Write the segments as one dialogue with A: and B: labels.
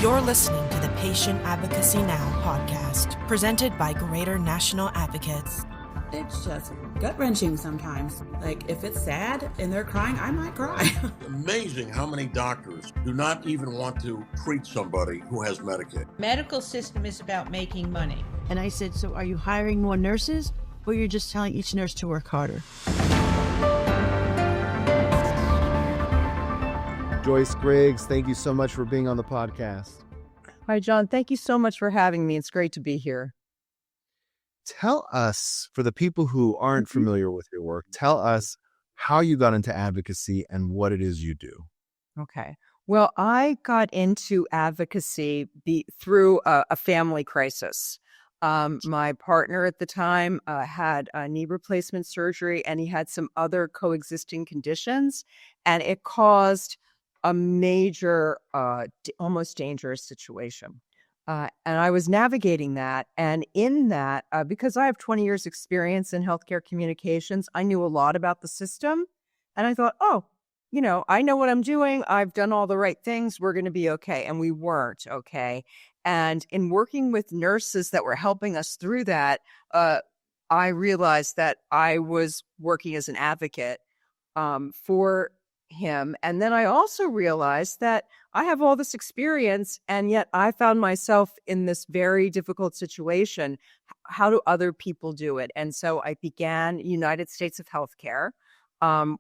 A: You're listening to the Patient Advocacy Now podcast, presented by Greater National Advocates.
B: It's just gut-wrenching sometimes. Like, if it's sad and they're crying, I might cry.
C: Amazing how many doctors do not even want to treat somebody who has Medicaid.
D: Medical system is about making money.
E: And I said, so are you hiring more nurses, or you're just telling each nurse to work harder?
F: Joyce Griggs, thank you so much for being on the podcast.
G: Hi, John. Thank you so much for having me. It's great to be here.
F: Tell us, for the people who aren't familiar with your work, tell us how you got into advocacy and what it is you do.
G: Okay. Well, I got into advocacy through a family crisis. My partner at the time had a knee replacement surgery, and he had some other coexisting conditions, and it caused a major, almost dangerous situation. And I was navigating that. And in that, because I have 20 years experience in healthcare communications, I knew a lot about the system. And I thought, I know what I'm doing. I've done all the right things. We're going to be okay. And we weren't okay. And in working with nurses that were helping us through that, I realized that I was working as an advocate for him. And then I also realized that I have all this experience, and yet I found myself in this very difficult situation. How do other people do it? And so I began United States of Healthcare,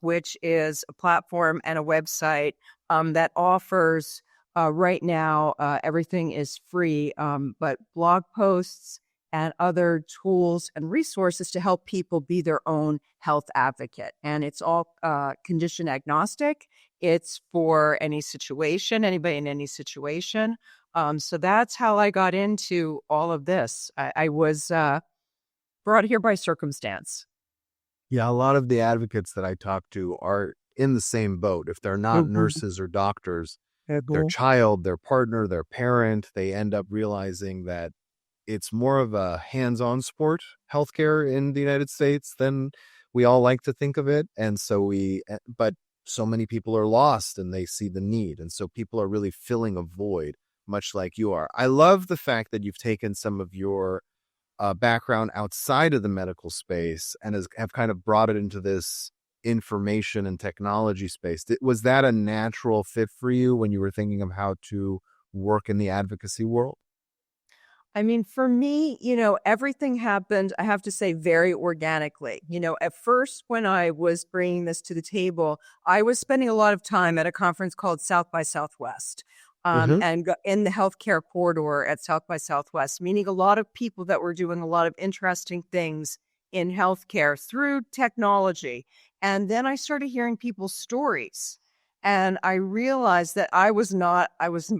G: which is a platform and a website that offers right now, everything is free, but blog posts and other tools and resources to help people be their own health advocate. And it's all condition agnostic. It's for any situation, anybody in any situation. So that's how I got into all of this. I was brought here by circumstance.
F: Yeah, a lot of the advocates that I talk to are in the same boat. If they're not nurses or doctors, their child, their partner, their parent, they end up realizing that it's more of a hands-on sport, healthcare in the United States, than we all like to think of it. And so but so many people are lost and they see the need. And so people are really filling a void, much like you are. I love the fact that you've taken some of your background outside of the medical space and have kind of brought it into this information and technology space. Was that a natural fit for you when you were thinking of how to work in the advocacy world?
G: I mean, for me, everything happened, I have to say, very organically. At first, when I was bringing this to the table, I was spending a lot of time at a conference called South by Southwest, and in the healthcare corridor at South by Southwest, meaning a lot of people that were doing a lot of interesting things in healthcare through technology. And then I started hearing people's stories, and I realized that I was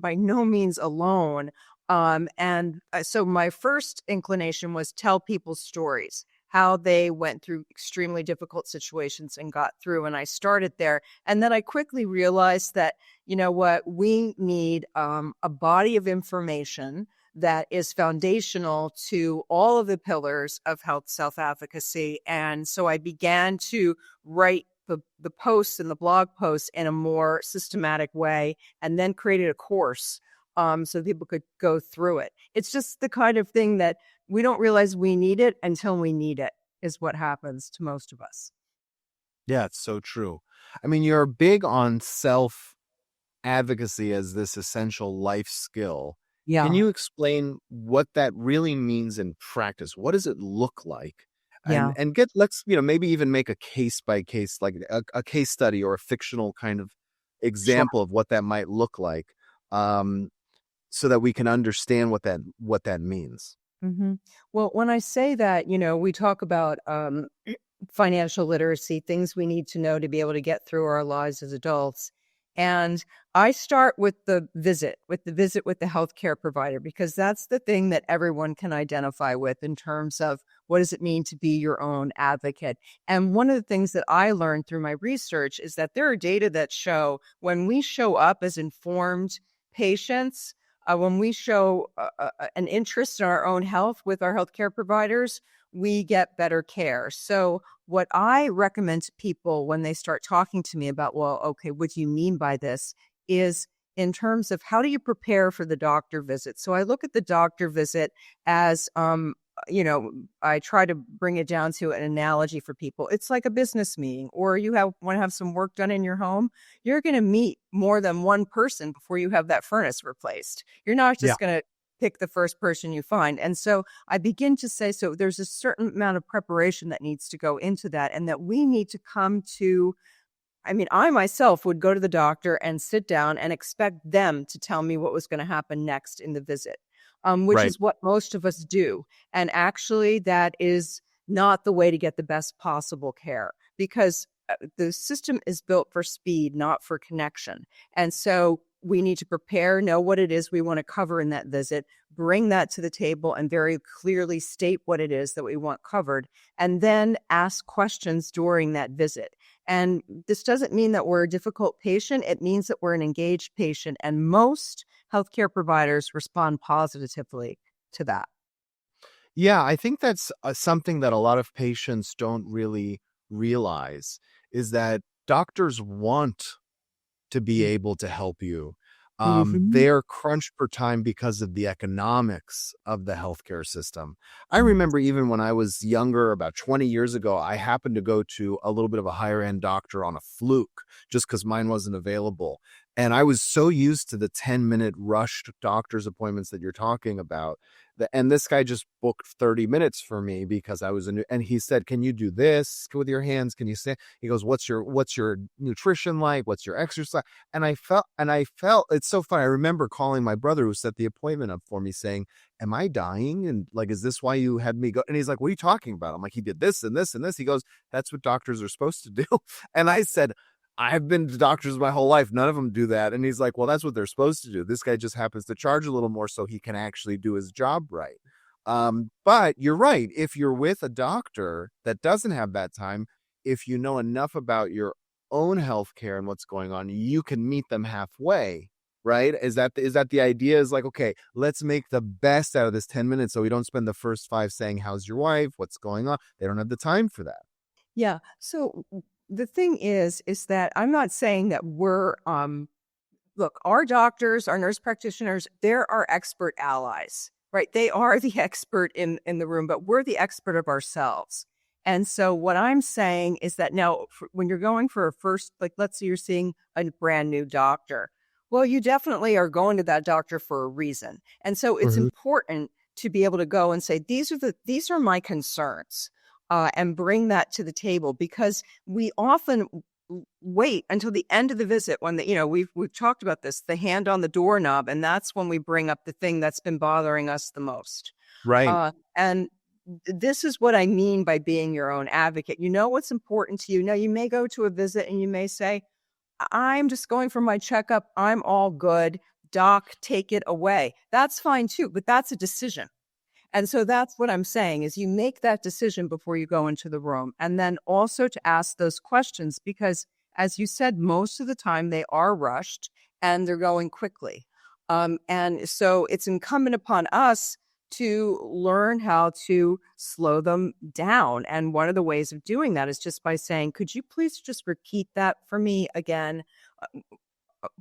G: by no means alone. So my first inclination was tell people's stories, how they went through extremely difficult situations and got through. And I started there. And then I quickly realized that, we need a body of information that is foundational to all of the pillars of health self-advocacy. And so I began to write the posts and the blog posts in a more systematic way, and then created a course so people could go through it. It's just the kind of thing that we don't realize we need it until we need it, is what happens to most of us.
F: Yeah, it's so true. I mean, you're big on self-advocacy as this essential life skill.
G: Yeah.
F: Can you explain what that really means in practice? What does it look like? And let's maybe even make a case by case, like a case study or a fictional kind of example of what that might look like. So that we can understand what that means.
G: Mm-hmm. Well, when I say that, we talk about financial literacy, things we need to know to be able to get through our lives as adults. And I start with the visit with the healthcare provider, because that's the thing that everyone can identify with in terms of what does it mean to be your own advocate. And one of the things that I learned through my research is that there are data that show when we show up as informed patients, when we show an interest in our own health with our healthcare providers, we get better care. So what I recommend to people when they start talking to me about, well, okay, what do you mean by this, is in terms of how do you prepare for the doctor visit. So I look at the doctor visit as, I try to bring it down to an analogy for people. It's like a business meeting, or you want to have some work done in your home. You're going to meet more than one person before you have that furnace replaced. You're not just going to pick the first person you find. And so I begin to say, so there's a certain amount of preparation that needs to go into that, and that we need to come to, I myself would go to the doctor and sit down and expect them to tell me what was going to happen next in the visit, which
F: Right.
G: is what most of us do. And actually, that is not the way to get the best possible care, because the system is built for speed, not for connection. And so we need to prepare, know what it is we want to cover in that visit, bring that to the table, and very clearly state what it is that we want covered, and then ask questions during that visit. And this doesn't mean that we're a difficult patient. It means that we're an engaged patient. And most healthcare providers respond positively to that.
F: Yeah, I think that's something that a lot of patients don't really realize, is that doctors want to be able to help you. They're crunched for time because of the economics of the healthcare system. I remember even when I was younger, about 20 years ago, I happened to go to a little bit of a higher end doctor on a fluke just because mine wasn't available. And I was so used to the 10-minute rushed doctor's appointments that you're talking about. And this guy just booked 30 minutes for me because I was and he said, "Can you do this with your hands? Can you say?" He goes, "What's your nutrition like? What's your exercise?" And I felt it's so funny. I remember calling my brother who set the appointment up for me saying, "Am I dying? And like, is this why you had me go?" And he's like, "What are you talking about?" I'm like, "He did this and this and this." He goes, "That's what doctors are supposed to do." And I said, "I've been to doctors my whole life. None of them do that." And he's like, "Well, that's what they're supposed to do. This guy just happens to charge a little more so he can actually do his job right." But you're right. If you're with a doctor that doesn't have that time, if you know enough about your own healthcare and what's going on, you can meet them halfway, right? Is that the idea? Is like, okay, let's make the best out of this 10 minutes so we don't spend the first 5 saying, "How's your wife? What's going on?" They don't have the time for that.
G: Yeah. So the thing is that I'm not saying that we're, look, our doctors, our nurse practitioners, they're our expert allies, right? They are the expert in the room, but we're the expert of ourselves. And so what I'm saying is that now when you're going for a first, like, let's say you're seeing a brand new doctor, well, you definitely are going to that doctor for a reason. And so it's important to be able to go and say, these are my concerns, and bring that to the table, because we often wait until the end of the visit when we've talked about this, the hand on the doorknob, and that's when we bring up the thing that's been bothering us the most.
F: Right.
G: And this is what I mean by being your own advocate. You know what's important to you. Now, you may go to a visit and you may say, "I'm just going for my checkup. I'm all good. Doc, take it away." That's fine too, but that's a decision. And so that's what I'm saying is you make that decision before you go into the room, and then also to ask those questions, because as you said, most of the time they are rushed and they're going quickly. And so it's incumbent upon us to learn how to slow them down. And one of the ways of doing that is just by saying, "Could you please just repeat that for me again?"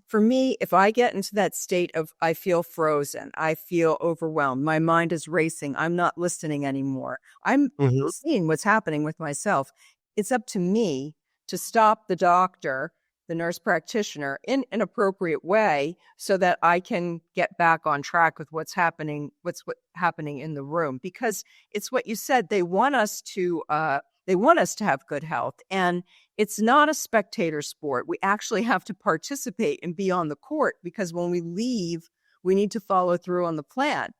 G: For me, if I get into that state of I feel frozen, I feel overwhelmed, my mind is racing, I'm not listening anymore, I'm seeing what's happening with myself, it's up to me to stop the doctor, the nurse practitioner, in an appropriate way so that I can get back on track with what's happening in the room. Because it's what you said, they want us to have good health. And it's not a spectator sport. We actually have to participate and be on the court, because when we leave, we need to follow through on the plan.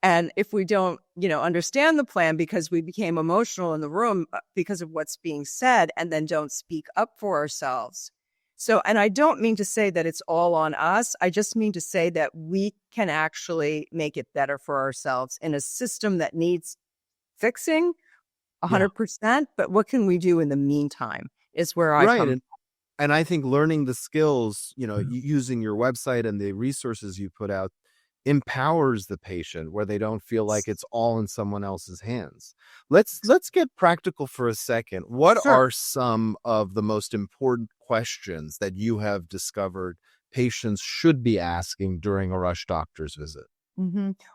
G: And if we don't, understand the plan because we became emotional in the room because of what's being said, and then don't speak up for ourselves. So, and I don't mean to say that it's all on us. I just mean to say that we can actually make it better for ourselves in a system that needs fixing 100%. But what can we do in the meantime is where I come.
F: And I think learning the skills, using your website and the resources you put out empowers the patient, where they don't feel like it's all in someone else's hands. Let's get practical for a second. What are some of the most important questions that you have discovered patients should be asking during a rush doctor's visit?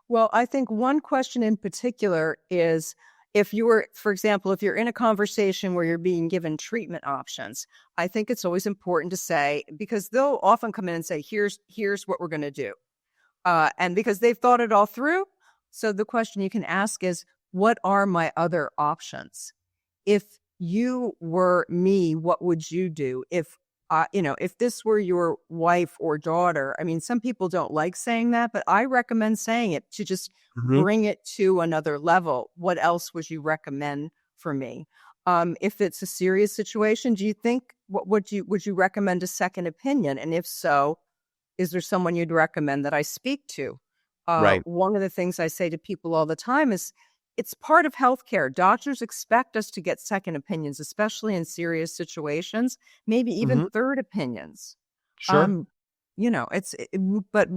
G: Well, I think one question in particular is if you were, for example, if you're in a conversation where you're being given treatment options, I think it's always important to say, because they'll often come in and say, here's what we're going to do. And because they've thought it all through. So the question you can ask is, what are my other options? If you were me, what would you do? If this were your wife or daughter, I mean, some people don't like saying that, but I recommend saying it to just bring it to another level. What else would you recommend for me? If it's a serious situation, do you think, would you recommend a second opinion? And if so, is there someone you'd recommend that I speak to?
F: Right.
G: One of the things I say to people all the time is, it's part of healthcare. Doctors expect us to get second opinions, especially in serious situations, maybe even third opinions.
F: Sure.
G: But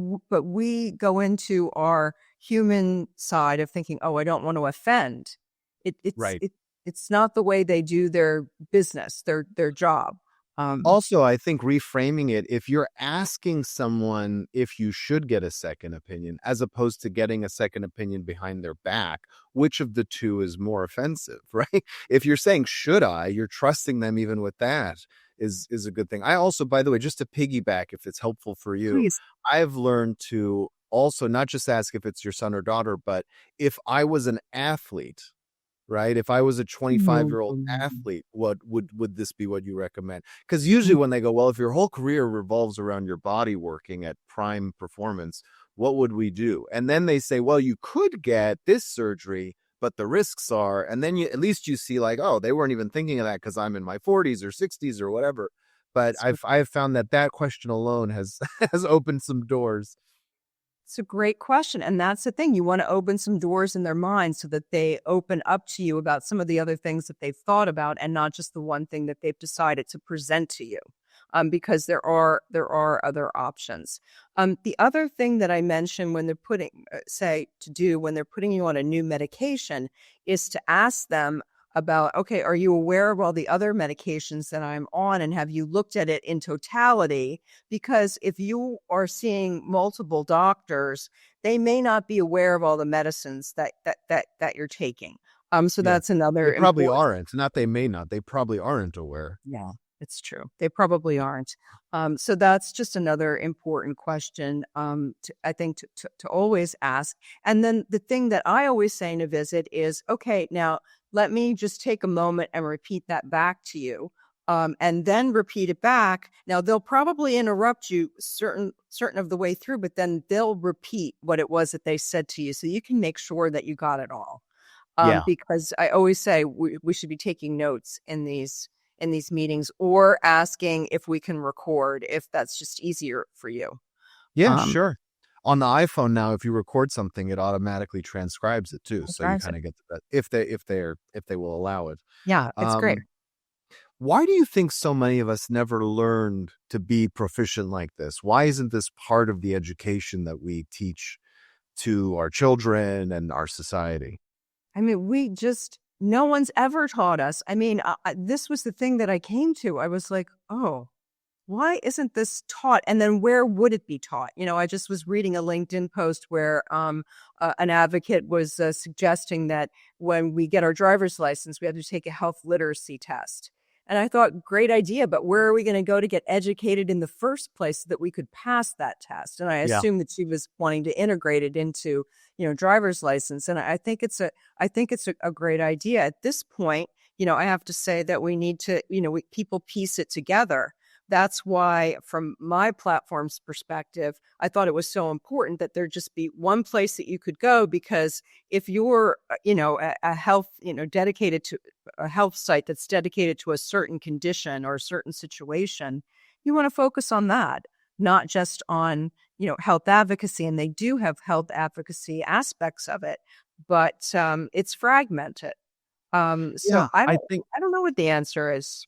G: we go into our human side of thinking, oh, I don't want to offend. It's not the way they do their business, their job.
F: Also, I think reframing it, if you're asking someone if you should get a second opinion, as opposed to getting a second opinion behind their back, which of the two is more offensive, right? If you're saying, should I, you're trusting them even with that is a good thing. I also, by the way, just to piggyback, if it's helpful for you,
G: Please.
F: I've learned to also not just ask if it's your son or daughter, but if I was an athlete, right? If I was a 25-year-old athlete, what would this be what you recommend? Because usually when they go, well, if your whole career revolves around your body working at prime performance, what would we do? And then they say, well, you could get this surgery, but the risks are, and then at least you see like, oh, they weren't even thinking of that because I'm in my 40s or 60s or whatever. But I've found that question alone has opened some doors.
G: It's a great question. And that's the thing. You want to open some doors in their mind so that they open up to you about some of the other things that they've thought about and not just the one thing that they've decided to present to you. Because there are other options. The other thing that I mentioned when they're when they're putting you on a new medication is to ask them about, okay, are you aware of all the other medications that I'm on, and have you looked at it in totality? Because if you are seeing multiple doctors, they may not be aware of all the medicines that you're taking. So that's another.
F: They probably aren't. Not they may not. They probably aren't aware.
G: Yeah, it's true. They probably aren't. So that's just another important question. I think to always ask. And then the thing that I always say in a visit is, okay, now let me just take a moment and repeat that back to you. And then repeat it back. Now they'll probably interrupt you certain of the way through, but then they'll repeat what it was that they said to you, so you can make sure that you got it all. Because I always say we should be taking notes in these meetings, or asking if we can record, if that's just easier for you.
F: Yeah, sure. On the iPhone now, if you record something, it automatically transcribes it too. So you kind of get to that if they will allow it.
G: Yeah, it's great.
F: Why do you think so many of us never learned to be proficient like this? Why isn't this part of the education that we teach to our children and our society?
G: I mean, no one's ever taught us. I mean, this was the thing that I came to. I was like, oh, why isn't this taught? And then where would it be taught? I just was reading a LinkedIn post where an advocate was suggesting that when we get our driver's license, we have to take a health literacy test. And I thought, great idea, but where are we going to go to get educated in the first place so that we could pass that test? And I assumed that she was wanting to integrate it into, driver's license. And I think it's a great idea. At this point, I have to say that we need to, people piece it together. That's why, from my platform's perspective, I thought it was so important that there just be one place that you could go, because if you're, a health, dedicated to a health site that's dedicated to a certain condition or a certain situation, you want to focus on that, not just on, health advocacy. And they do have health advocacy aspects of it, but it's fragmented. I don't know what the answer is.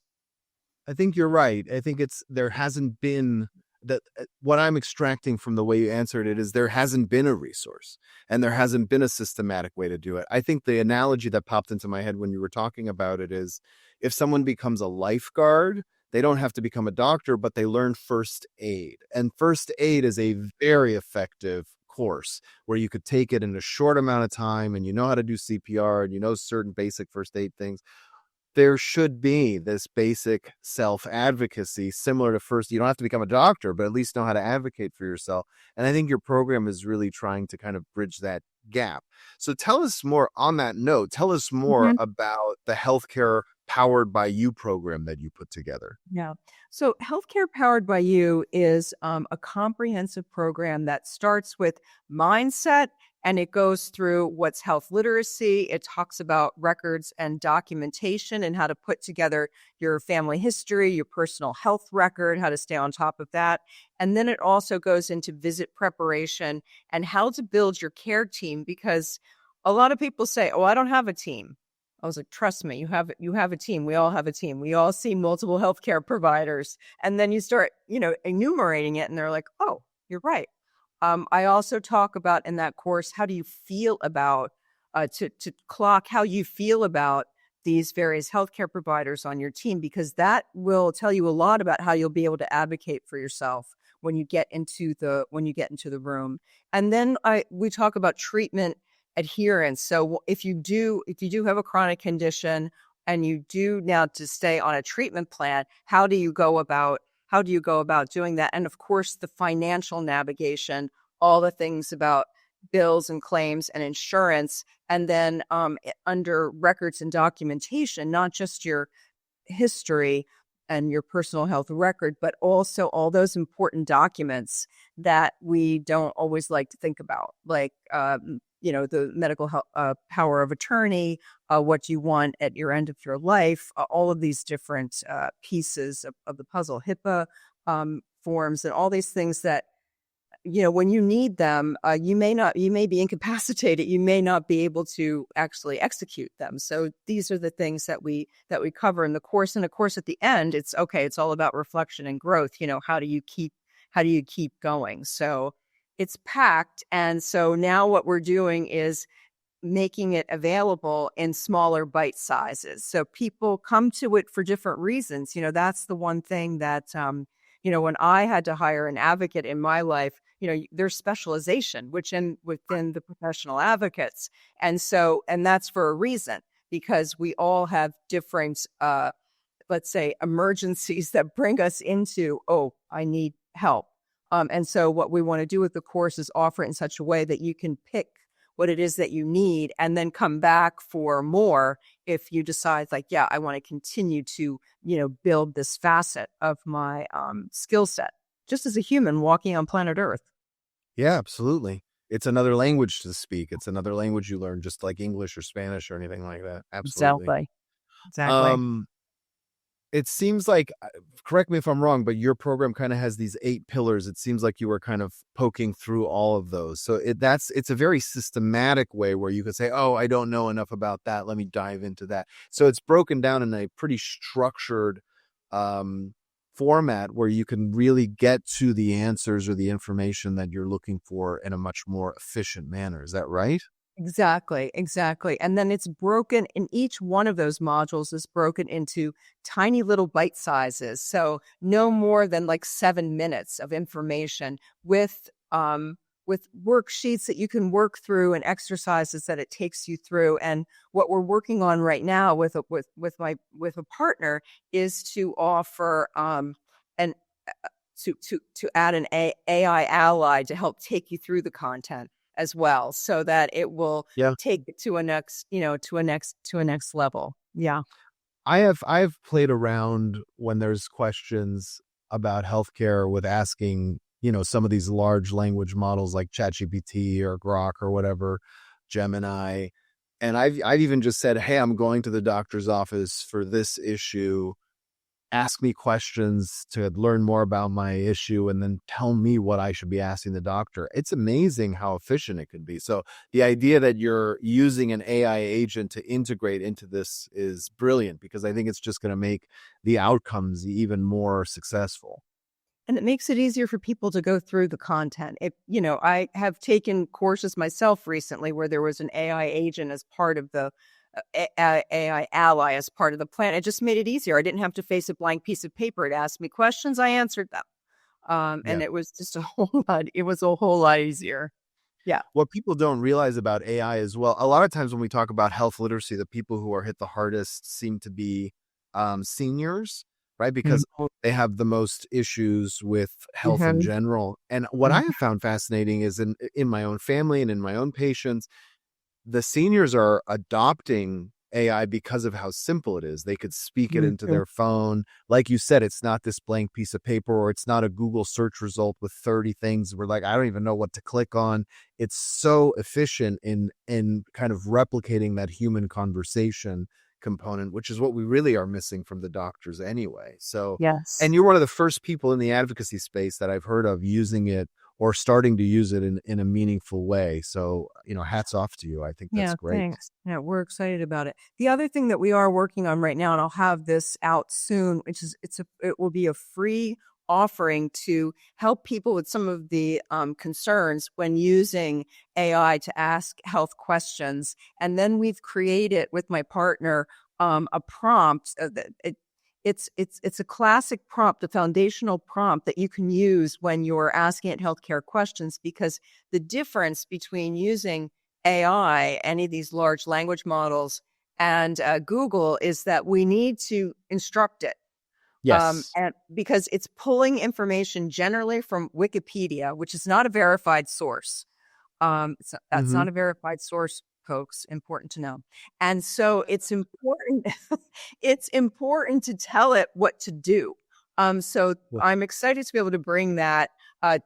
F: I think you're right. I think there hasn't been that. What I'm extracting from the way you answered it is there hasn't been a resource, and there hasn't been a systematic way to do it. I think the analogy that popped into my head when you were talking about it is, if someone becomes a lifeguard, they don't have to become a doctor, but they learn first aid. And first aid is a very effective course where you could take it in a short amount of time, and you know how to do CPR, and you know certain basic first aid things. There should be this basic self-advocacy similar to first. You don't have to become a doctor, but at least know how to advocate for yourself. And I think your program is really trying to kind of bridge that gap. So tell us more on that note. Tell us more about the Healthcare Powered by You program that you put together.
G: Yeah. So Healthcare Powered by You is a comprehensive program that starts with mindset, and it goes through what's health literacy. It talks about records and documentation and how to put together your family history, your personal health record, how to stay on top of that. And then it also goes into visit preparation and how to build your care team, because a lot of people say, "Oh, I don't have a team." I was like, trust me, you have a team. We all have a team. We all see multiple healthcare providers. And then you start, enumerating it, and they're like, oh, you're right. I also talk about in that course, how do you feel about, to clock how you feel about these various healthcare providers on your team, because that will tell you a lot about how you'll be able to advocate for yourself when you get into the room. And then we talk about treatment adherence. So if you do have a chronic condition and you do now to stay on a treatment plan, how do you go about doing that? And of course, the financial navigation, all the things about bills and claims and insurance, and then under records and documentation, not just your history and your personal health record, but also all those important documents that we don't always like to think about, like the medical power of attorney, what you want at your end of your life, all of these different pieces of the puzzle, HIPAA forms, and all these things that, when you need them, you may be incapacitated. You may not be able to actually execute them. So these are the things that we cover in the course. And of course, at the end, it's all about reflection and growth. How do you keep going? So it's packed. And so now what we're doing is making it available in smaller bite sizes. So people come to it for different reasons. That's the one thing that, when I had to hire an advocate in my life, there's specialization, within the professional advocates. And that's for a reason, because we all have different, let's say, emergencies that bring us into, oh, I need help. And so what we want to do with the course is offer it in such a way that you can pick what it is that you need and then come back for more if you decide, like, yeah, I want to continue to, build this facet of my skill set, just as a human walking on planet Earth.
F: Yeah, absolutely. It's another language to speak. It's another language you learn, just like English or Spanish or anything like that. Absolutely.
G: Exactly.
F: It seems like, correct me if I'm wrong, but your program kind of has these 8 pillars. It seems like you were kind of poking through all of those. So it's a very systematic way where you could say, oh, I don't know enough about that. Let me dive into that. So it's broken down in a pretty structured format where you can really get to the answers or the information that you're looking for in a much more efficient manner. Is that right?
G: Exactly. And then it's broken in each one of those modules is broken into tiny little bite sizes. So no more than like 7 minutes of information with worksheets that you can work through and exercises that it takes you through. And what we're working on right now with a partner is to offer to add an AI ally to help take you through the content as well, so that it will take it to a next level. Yeah.
F: I've played around when there's questions about healthcare with asking, some of these large language models like ChatGPT or Grok or whatever, Gemini. And I've even just said, hey, I'm going to the doctor's office for this issue. Ask me questions to learn more about my issue and then tell me what I should be asking the doctor. It's amazing how efficient it can be. So the idea that you're using an AI agent to integrate into this is brilliant, because I think it's just going to make the outcomes even more successful.
G: And it makes it easier for people to go through the content. I have taken courses myself recently where there was an AI agent as part of the AI ally as part of the plan. It just made it easier. I didn't have to face a blank piece of paper. It asked me questions. I answered them.
F: Yeah.
G: And it was just a whole lot. It was a whole lot easier. Yeah.
F: What people don't realize about AI as well, a lot of times when we talk about health literacy, the people who are hit the hardest seem to be seniors, right? Because they have the most issues with health in general. And what I have found fascinating is in my own family and in my own patients, the seniors are adopting AI because of how simple it is. They could speak it into their phone. Like you said, it's not this blank piece of paper, or it's not a Google search result with 30 things. We're like, I don't even know what to click on. It's so efficient in kind of replicating that human conversation component, which is what we really are missing from the doctors anyway. So,
G: Yes.
F: and you're one of the first people in the advocacy space that I've heard of using it or starting to use it in a meaningful way. So, hats off to you. I think that's great.
G: Thanks. Yeah, we're excited about it. The other thing that we are working on right now, and I'll have this out soon, which is it will be a free offering to help people with some of the concerns when using AI to ask health questions. And then we've created with my partner a prompt It's a classic prompt, a foundational prompt that you can use when you're asking it healthcare questions, because the difference between using AI, any of these large language models, and Google is that we need to instruct it.
F: Yes.
G: And because it's pulling information generally from Wikipedia, which is not a verified source. That's not a verified source, folks. Important to know. And so it's important. It's important to tell it what to do. So I'm excited to be able to bring that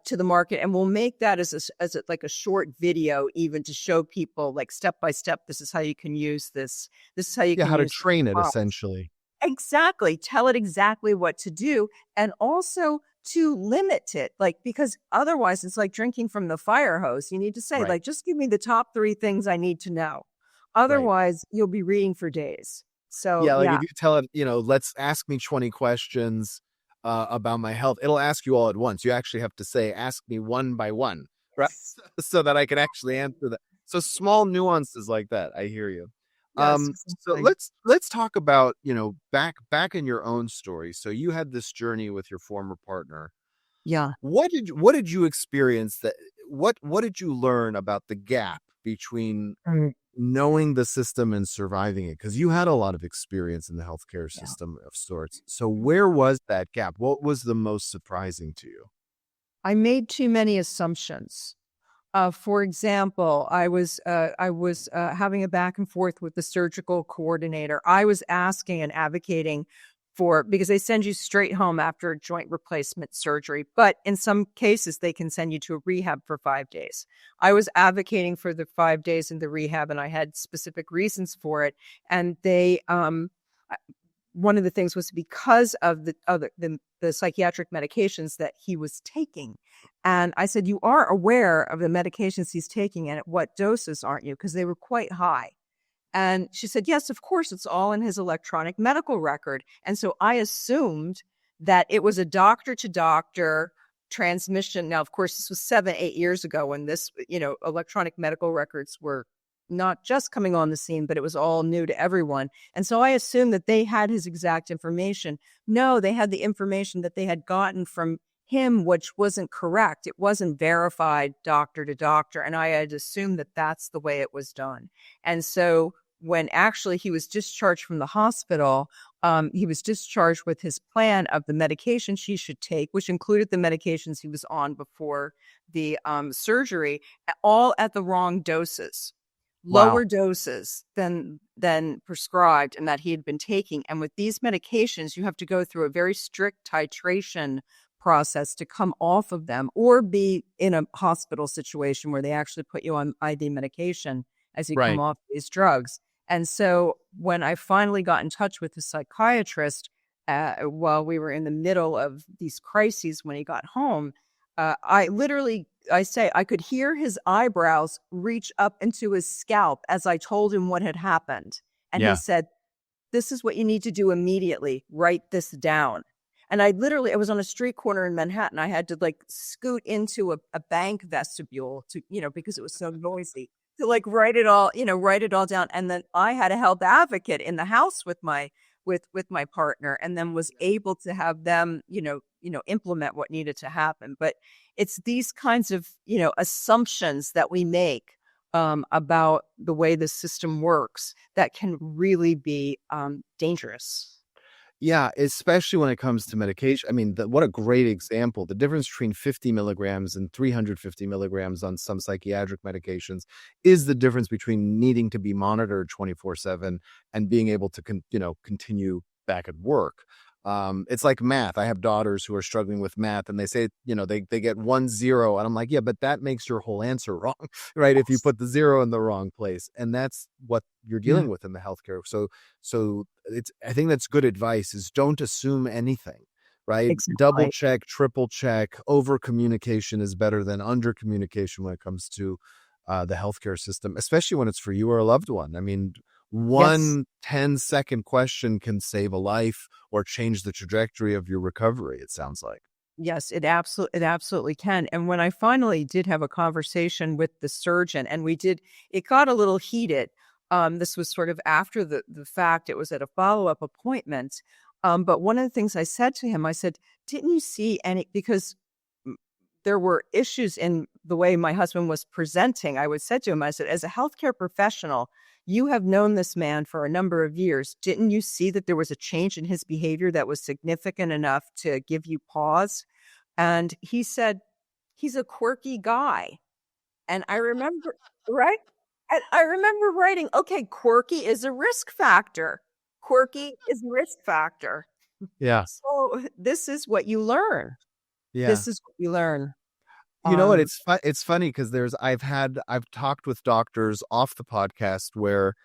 G: to the market, and we'll make that as like a short video, even to show people like step by step. This is how you can use this. This is how you can
F: how to
G: use
F: train it,
G: prompts.
F: essentially.
G: Exactly. Tell it exactly what to do, and also to limit it, because otherwise it's like drinking from the fire hose. You need to say,
F: Right.
G: just give me the top 3 things I need to know. Otherwise, you'll be reading for days. So,
F: Yeah, like if you tell it, let's ask me 20 questions about my health, it'll ask you all at once. You actually have to say, ask me one by one, right? So that I can actually answer that. So small nuances like that. I hear you.
G: Yes,
F: So
G: exactly.
F: let's talk about, back in your own story. So you had this journey with your former partner.
G: Yeah.
F: What did you experience what did you learn about the gap between knowing the system and surviving it? Because you had a lot of experience in the healthcare system of sorts. So where was that gap? What was the most surprising to you?
G: I made too many assumptions. For example, I was having a back and forth with the surgical coordinator. I was asking and advocating because they send you straight home after a joint replacement surgery. But in some cases, they can send you to a rehab for 5 days. I was advocating for the 5 days in the rehab, and I had specific reasons for it. And they, one of the things was because of the psychiatric medications that he was taking. And I said, you are aware of the medications he's taking and at what doses, aren't you? Because they were quite high. And she said, yes, of course, it's all in his electronic medical record. And so I assumed that it was a doctor to doctor transmission. Now, of course, this was 7-8 years ago when this, electronic medical records were not just coming on the scene, but it was all new to everyone. And so I assumed that they had his exact information. No, they had the information that they had gotten from him, which wasn't correct. It wasn't verified doctor to doctor. And I had assumed that that's the way it was done. And so when actually he was discharged from the hospital, he was discharged with his plan of the medications he should take, which included the medications he was on before the surgery, all at the wrong doses. Lower doses than prescribed and that he had been taking. And with these medications, you have to go through a very strict titration process to come off of them, or be in a hospital situation where they actually put you on IV medication as you come off these drugs. And so when I finally got in touch with the psychiatrist while we were in the middle of these crises when he got home, I could hear his eyebrows reach up into his scalp as I told him what had happened. And he said, this is what you need to do immediately. Write this down. And I was on a street corner in Manhattan. I had to scoot into a bank vestibule to, because it was so noisy, to like write it all down. And then I had a health advocate in the house with my partner, and then was able to have them, implement what needed to happen. But it's these kinds of, assumptions that we make about the way the system works that can really be dangerous.
F: Yeah, especially when it comes to medication. I mean, what a great example. The difference between 50 milligrams and 350 milligrams on some psychiatric medications is the difference between needing to be monitored 24/7 and being able to, continue back at work. It's like math. I have daughters who are struggling with math, and they say, they get 1-0, and I'm like, yeah, but that makes your whole answer wrong, right? If you put the 0 in the wrong place, and that's what you're dealing with in the healthcare. So I think that's good advice, is don't assume anything, right?
G: Exactly.
F: Double check, triple check. Over communication is better than under communication when it comes to the healthcare system, especially when it's for you or a loved one. I mean, one 10-second question can save a life or change the trajectory of your recovery, it sounds like.
G: Yes, it absolutely can. And when I finally did have a conversation with the surgeon, and it got a little heated. This was sort of after the fact. It was at a follow-up appointment. But one of the things I said to him, I said, didn't you see any, because there were issues in the way my husband was presenting. I said to him, I said, as a healthcare professional, you have known this man for a number of years. Didn't you see that there was a change in his behavior that was significant enough to give you pause? And he said, he's a quirky guy. And I remember, right? And I remember writing, okay, quirky is a risk factor. Quirky is a risk factor.
F: Yeah.
G: So this is what you learn.
F: Yeah.
G: This is what you learn.
F: You know what? It's funny because I've talked with doctors off the podcast where,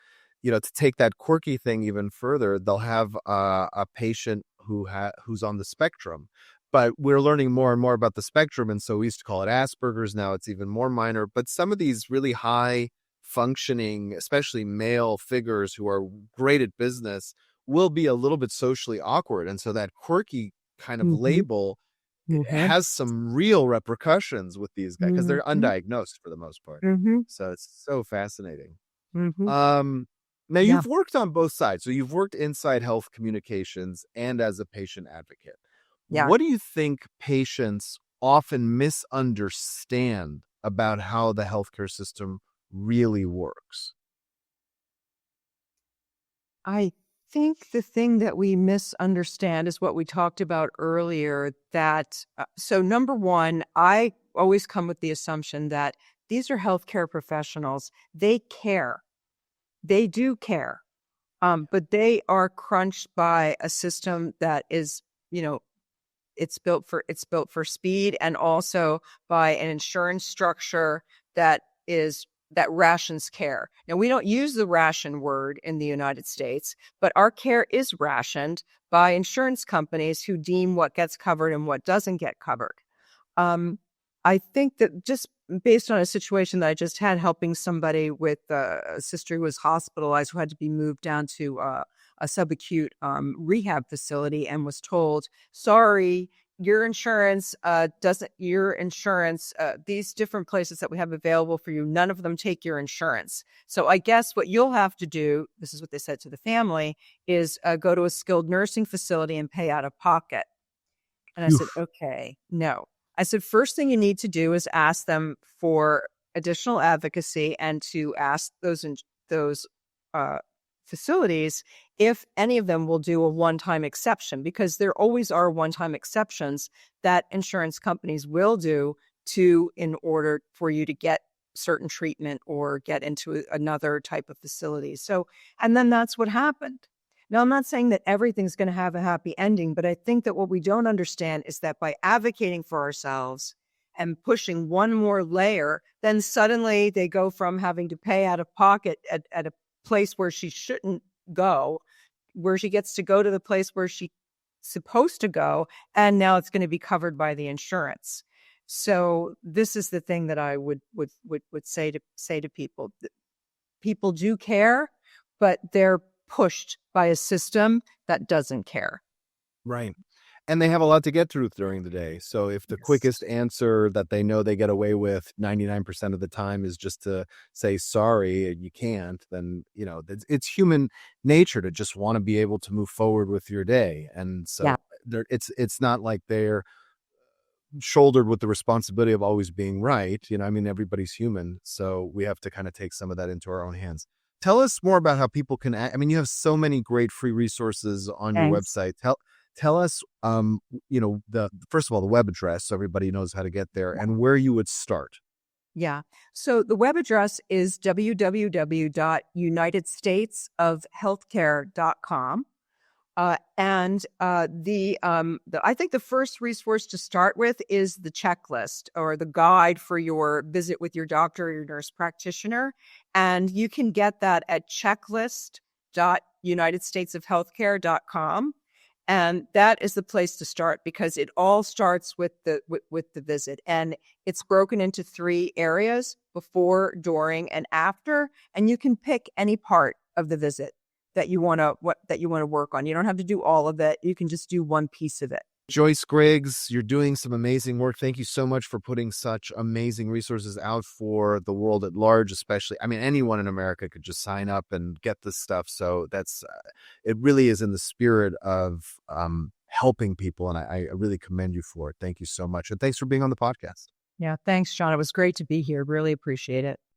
F: to take that quirky thing even further, they'll have a patient who's on the spectrum, but we're learning more and more about the spectrum. And so we used to call it Asperger's. Now it's even more minor, but some of these really high functioning, especially male figures who are great at business, will be a little bit socially awkward. And so that quirky kind of label has some real repercussions with these guys because they're undiagnosed for the most part. So it's so fascinating. Now you've worked on both sides. So you've worked inside health communications and as a patient advocate.
G: Yeah.
F: What do you think patients often misunderstand about how the healthcare system really works?
G: I think the thing that we misunderstand is what we talked about earlier, that so number one, I always come with the assumption that these are healthcare professionals. They care. They do care. But they are crunched by a system that is, it's built for speed, and also by an insurance structure that rations care. Now, we don't use the ration word in the United States, but our care is rationed by insurance companies who deem what gets covered and what doesn't get covered. I think that just based on a situation that I just had, helping somebody with a sister who was hospitalized, who had to be moved down to a subacute rehab facility, and was told, sorry, your insurance these different places that we have available for you, none of them take your insurance. So I guess what you'll have to do, this is what they said to the family, is go to a skilled nursing facility and pay out of pocket. And I said, okay, no. I said, first thing you need to do is ask them for additional advocacy, and to ask those facilities if any of them will do a one-time exception, because there always are one-time exceptions that insurance companies will do in order for you to get certain treatment or get into another type of facility. So, and then that's what happened. Now, I'm not saying that everything's going to have a happy ending, but I think that what we don't understand is that by advocating for ourselves and pushing one more layer, then suddenly they go from having to pay out of pocket at a place where she shouldn't go, where she gets to go to the place where she's supposed to go, and now it's going to be covered by the insurance. So this is the thing that I would say to people. People do care, but they're pushed by a system that doesn't care.
F: Right. And they have a lot to get through during the day. So if the quickest answer that they know they get away with 99% of the time is just to say sorry and you can't, then, it's human nature to just want to be able to move forward with your day. And so it's not like they're shouldered with the responsibility of always being right. Everybody's human. So we have to kind of take some of that into our own hands. Tell us more about how people can, you have so many great free resources on your website. Tell us, first of all, the web address so everybody knows how to get there and where you would start.
G: Yeah. So the web address is www.unitedstatesofhealthcare.com. I think the first resource to start with is the checklist or the guide for your visit with your doctor or your nurse practitioner. And you can get that at checklist.unitedstatesofhealthcare.com. And that is the place to start because it all starts with the visit, and it's broken into 3 areas: before, during, and after. And you can pick any part of the visit that you want to work on. You don't have to do all of it. You can just do one piece of it.
F: Joyce Griggs, you're doing some amazing work. Thank you so much for putting such amazing resources out for the world at large, especially. Anyone in America could just sign up and get this stuff. So that's, it really is in the spirit of helping people. And I really commend you for it. Thank you so much. And thanks for being on the podcast.
G: Yeah, thanks, John. It was great to be here. Really appreciate it.